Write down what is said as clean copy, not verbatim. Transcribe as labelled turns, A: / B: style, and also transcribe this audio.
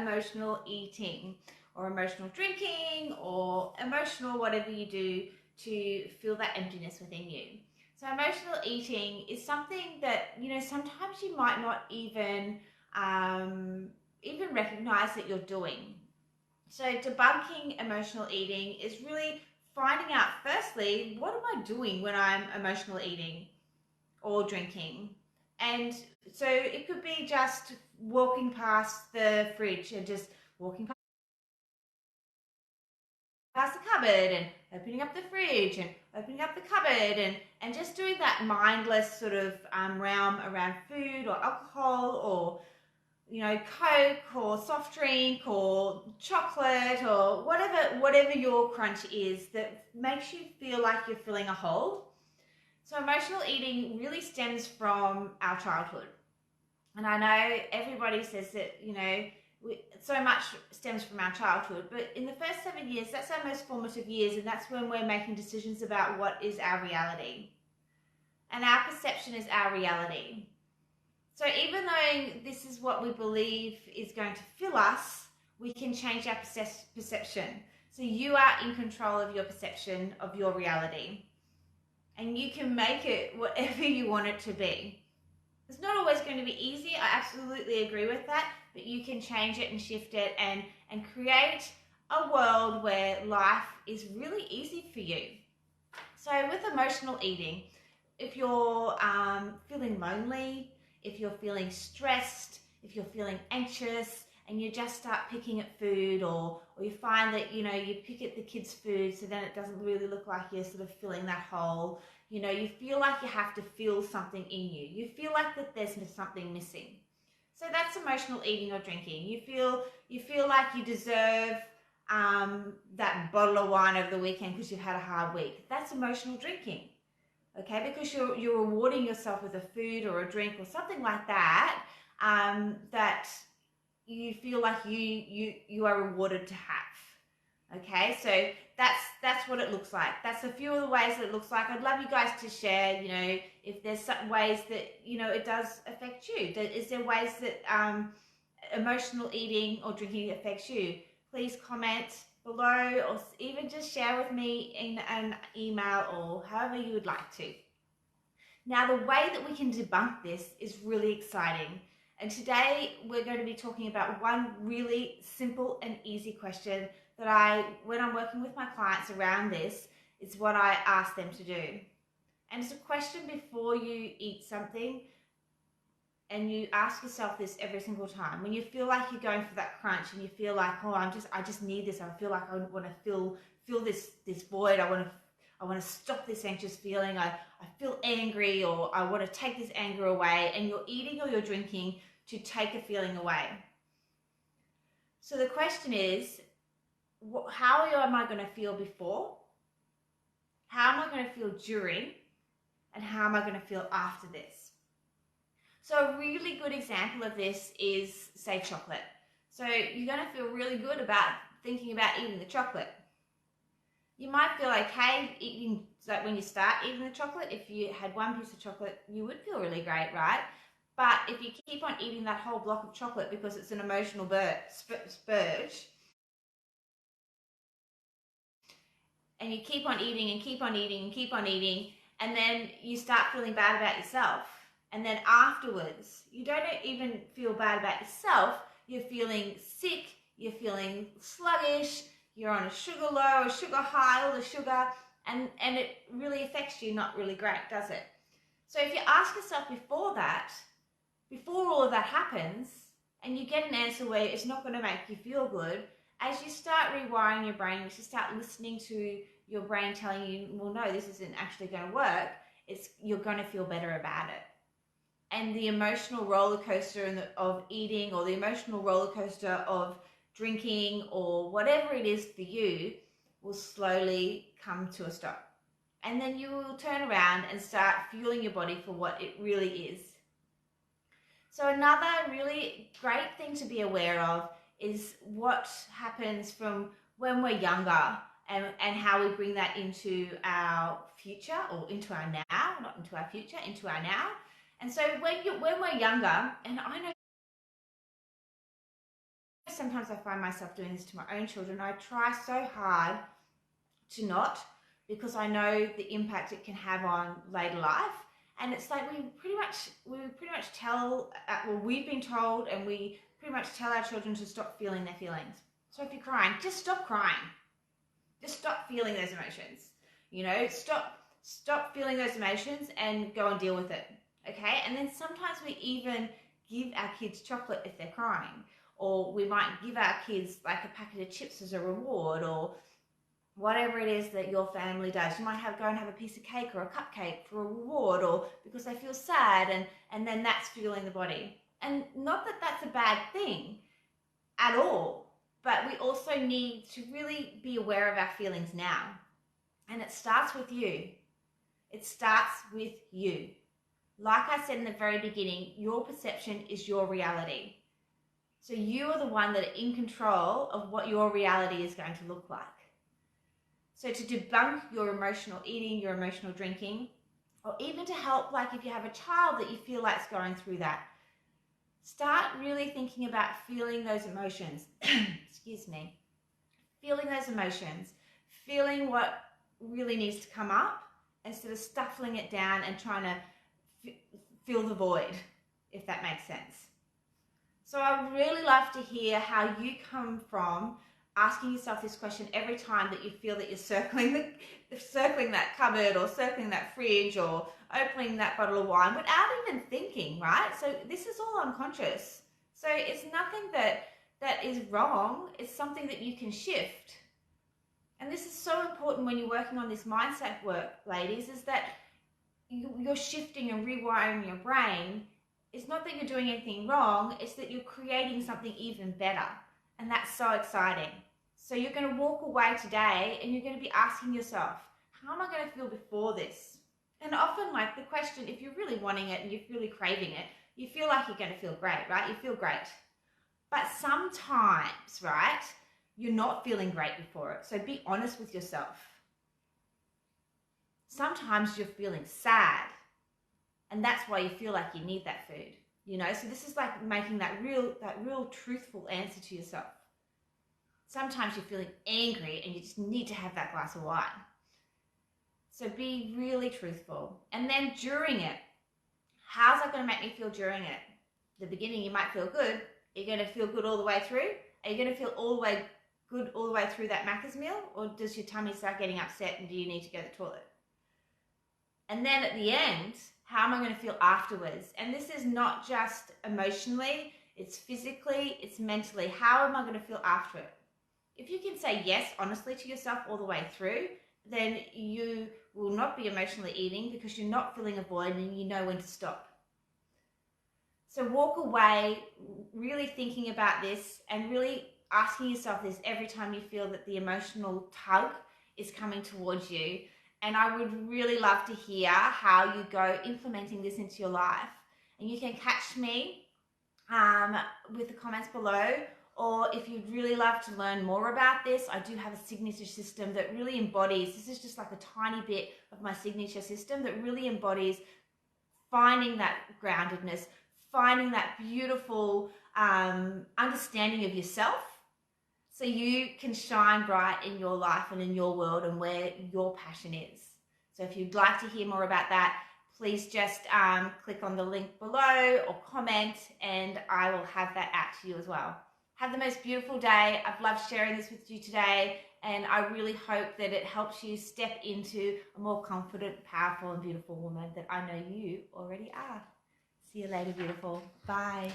A: emotional eating or emotional drinking or emotional whatever you do to feel that emptiness within you. So emotional eating is something that, sometimes you might not even recognize that you're doing. So debunking emotional eating is really finding out, firstly, what am I doing when I'm emotional eating or drinking? And so it could be just walking past the fridge and just walking past the cupboard and opening up the fridge and opening up the cupboard and just doing that mindless sort of realm around food or alcohol or Coke or soft drink or chocolate or whatever your crunch is that makes you feel like you're filling a hole. So emotional eating really stems from our childhood. And I know everybody says that, so much stems from our childhood, but in the first 7 years, that's our most formative years, and that's when we're making decisions about what is our reality. And our perception is our reality. So even though this is what we believe is going to fill us, we can change our perception. So you are in control of your perception of your reality. And you can make it whatever you want it to be. It's not always going to be easy. I absolutely agree with that. But you can change it and shift it and create a world where life is really easy for you. So with emotional eating, if you're feeling lonely, if you're feeling stressed, if you're feeling anxious, and you just start picking at food, or you find that you pick at the kids' food, so then it doesn't really look like you're sort of filling that hole. You feel like you have to feel something in you. You feel like that there's something missing. So that's emotional eating or drinking. You feel like you deserve that bottle of wine over the weekend because you've had a hard week. That's emotional drinking. Okay, because you're rewarding yourself with a food or a drink or something like that, that you feel like you are rewarded to have. Okay, so that's what it looks like. That's a few of the ways that it looks like. I'd love you guys to share, if there's certain ways that, it does affect you. Is there ways that emotional eating or drinking affects you? Please comment below, or even just share with me in an email or however you would like to. Now, the way that we can debunk this is really exciting. And today we're going to be talking about one really simple and easy question that when I'm working with my clients around this, is what I ask them to do. And it's a question before you eat something, and you ask yourself this every single time. When you feel like you're going for that crunch and you feel like, oh, I just need this. I feel like I want to fill this void. I want to stop this anxious feeling. I feel angry, or I want to take this anger away, and you're eating or you're drinking to take a feeling away. So the question is, how am I going to feel before? How am I going to feel during? And how am I going to feel after this? So a really good example of this is, say, chocolate. So you're going to feel really good about thinking about eating the chocolate. You might feel okay eating, like when you start eating the chocolate, if you had one piece of chocolate, you would feel really great, right? But if you keep on eating that whole block of chocolate because it's an emotional spurge, and you keep on eating and keep on eating and keep on eating, and then you start feeling bad about yourself. And then afterwards, you don't even feel bad about yourself. You're feeling sick, you're feeling sluggish, you're on a sugar low, a sugar high, all the sugar, and it really affects you not really great, does it? So if you ask yourself before all of that happens, and you get an answer where it's not going to make you feel good, as you start rewiring your brain, as you start listening to your brain telling you, well, no, this isn't actually going to work, you're going to feel better about it. And the emotional roller coaster of eating, or the emotional roller coaster of drinking, or whatever it is for you, will slowly come to a stop. And then you will turn around and start fueling your body for what it really is. So another really great thing to be aware of is what happens from when we're younger, and how we bring that into our future, or into our now, not into our future, into our now. And so when we're younger, and I know sometimes I find myself doing this to my own children. I try so hard to not, because I know the impact it can have on later life. And it's like we pretty much tell, well, we've been told, and we pretty much tell our children to stop feeling their feelings. So if you're crying, just stop crying. Just stop feeling those emotions. You know, stop feeling those emotions and go and deal with it. Okay? And then sometimes we even give our kids chocolate if they're crying, or we might give our kids like a packet of chips as a reward, or whatever it is that your family does. You might go and have a piece of cake or a cupcake for a reward, or because they feel sad, and then that's fueling the body. And not that that's a bad thing at all, but we also need to really be aware of our feelings now. And it starts with you. It starts with you. Like I said in the very beginning, your perception is your reality. So you are the one that are in control of what your reality is going to look like. So to debunk your emotional eating, your emotional drinking, or even to help, like if you have a child that you feel like is going through that, start really thinking about feeling those emotions. Excuse me. Feeling those emotions. Feeling what really needs to come up instead of stuffing it down and trying to fill the void, if that makes sense. So I would really love to hear how you come from asking yourself this question every time that you feel that you're circling that cupboard, or circling that fridge, or opening that bottle of wine without even thinking, right? So this is all unconscious. So it's nothing that is wrong. It's something that you can shift. And this is so important when you're working on this mindset work, ladies, is that you're shifting and rewiring your brain. It's not that you're doing anything wrong, it's that you're creating something even better. And that's so exciting. So you're going to walk away today and you're going to be asking yourself, how am I going to feel before this? And often, like, the question, if you're really wanting it and you're really craving it, you feel like you're going to feel great, right? You feel great. But sometimes, right, you're not feeling great before it. So be honest with yourself. Sometimes you're feeling sad, and that's why you feel like you need that food. You know, so this is like making that real truthful answer to yourself. Sometimes you're feeling angry and you just need to have that glass of wine. So be really truthful. And then during it, how's that going to make me feel during it? The beginning, you might feel good. Are you going to feel good all the way through? Are you going to feel good all the way through that Macca's meal? Or does your tummy start getting upset and do you need to go to the toilet? And then at the end, how am I going to feel afterwards? And this is not just emotionally, it's physically, it's mentally. How am I going to feel after it? If you can say yes, honestly, to yourself all the way through, then you will not be emotionally eating because you're not feeling a void and you know when to stop. So walk away really thinking about this and really asking yourself this every time you feel that the emotional tug is coming towards you. And I would really love to hear how you go implementing this into your life. And you can catch me with the comments below, or if you'd really love to learn more about this, I do have a signature system that really embodies, this is just like a tiny bit of my signature system that really embodies finding that groundedness, finding that beautiful understanding of yourself, so you can shine bright in your life and in your world and where your passion is. So if you'd like to hear more about that, please just click on the link below or comment, and I will have that out to you as well. Have the most beautiful day. I've loved sharing this with you today, and I really hope that it helps you step into a more confident, powerful, and beautiful woman that I know you already are. See you later, beautiful. Bye.